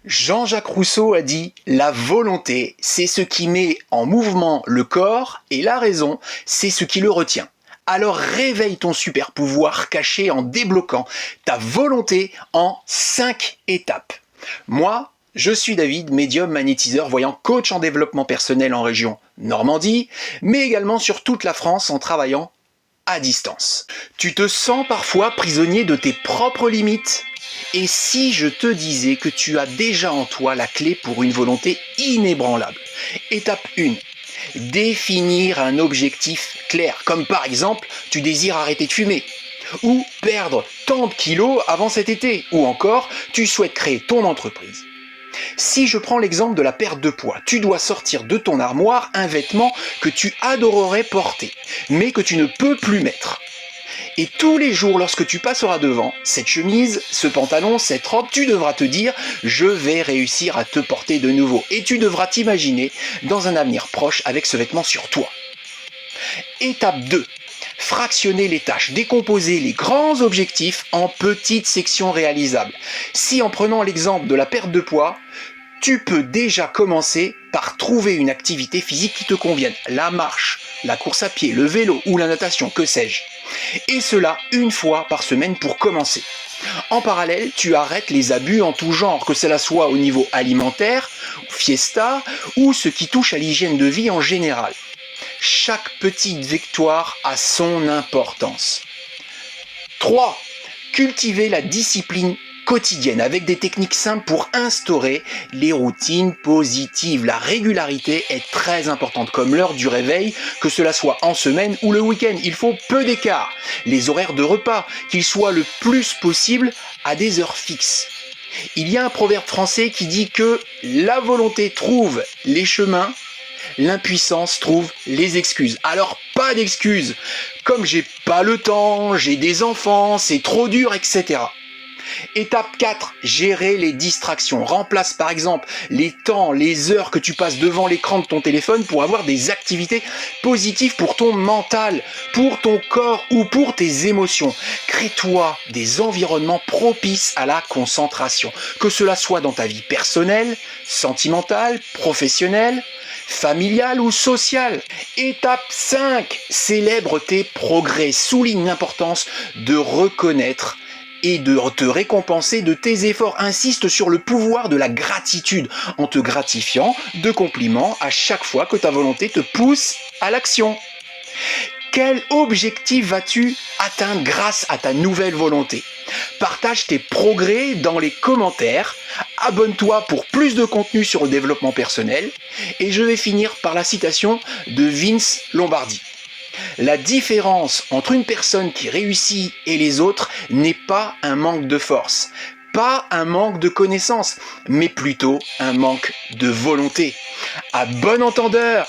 Jean-Jacques Rousseau a dit « La volonté, c'est ce qui met en mouvement le corps et la raison, c'est ce qui le retient ». Alors réveille ton super pouvoir caché en débloquant ta volonté en 5 étapes. Moi, je suis David, médium, magnétiseur, voyant, coach en développement personnel en région Normandie, mais également sur toute la France en travaillant à distance. Tu te sens parfois prisonnier de tes propres limites ? Et si je te disais que tu as déjà en toi la clé pour une volonté inébranlable? Étape 1. Définir un objectif clair, comme par exemple, tu désires arrêter de fumer, ou perdre tant de kilos avant cet été, ou encore, tu souhaites créer ton entreprise. Si je prends l'exemple de la perte de poids, tu dois sortir de ton armoire un vêtement que tu adorerais porter, mais que tu ne peux plus mettre. Et tous les jours, lorsque tu passeras devant cette chemise, ce pantalon, cette robe, tu devras te dire « Je vais réussir à te porter de nouveau ». Et tu devras t'imaginer dans un avenir proche avec ce vêtement sur toi. Étape 2. Fractionner les tâches, décomposer les grands objectifs en petites sections réalisables. Si en prenant l'exemple de la perte de poids, tu peux déjà commencer par trouver une activité physique qui te convienne. La marche, la course à pied, le vélo ou la natation, que sais-je. Et cela une fois par semaine pour commencer. En parallèle, tu arrêtes les abus en tout genre, que cela soit au niveau alimentaire, fiesta ou ce qui touche à l'hygiène de vie en général. Chaque petite victoire a son importance. 3. Cultiver la discipline quotidienne avec des techniques simples pour instaurer les routines positives. La régularité est très importante, comme l'heure du réveil, que cela soit en semaine ou le week-end. Il faut peu d'écart. Les horaires de repas, qu'ils soient le plus possible à des heures fixes. Il y a un proverbe français qui dit que la volonté trouve les chemins, l'impuissance trouve les excuses. Alors pas d'excuses, comme j'ai pas le temps, j'ai des enfants, c'est trop dur, etc. Étape 4, gérer les distractions. Remplace par exemple les temps, les heures que tu passes devant l'écran de ton téléphone pour avoir des activités positives pour ton mental, pour ton corps ou pour tes émotions. Crée-toi des environnements propices à la concentration, que cela soit dans ta vie personnelle, sentimentale, professionnelle, familiale ou sociale. Étape 5, célèbre tes progrès. Souligne l'importance de reconnaître et de te récompenser de tes efforts. Insiste sur le pouvoir de la gratitude en te gratifiant de compliments à chaque fois que ta volonté te pousse à l'action. Quel objectif vas-tu atteindre grâce à ta nouvelle volonté? Partage tes progrès dans les commentaires, abonne-toi pour plus de contenu sur le développement personnel et je vais finir par la citation de Vince Lombardi. La différence entre une personne qui réussit et les autres n'est pas un manque de force, pas un manque de connaissances, mais plutôt un manque de volonté. À bon entendeur!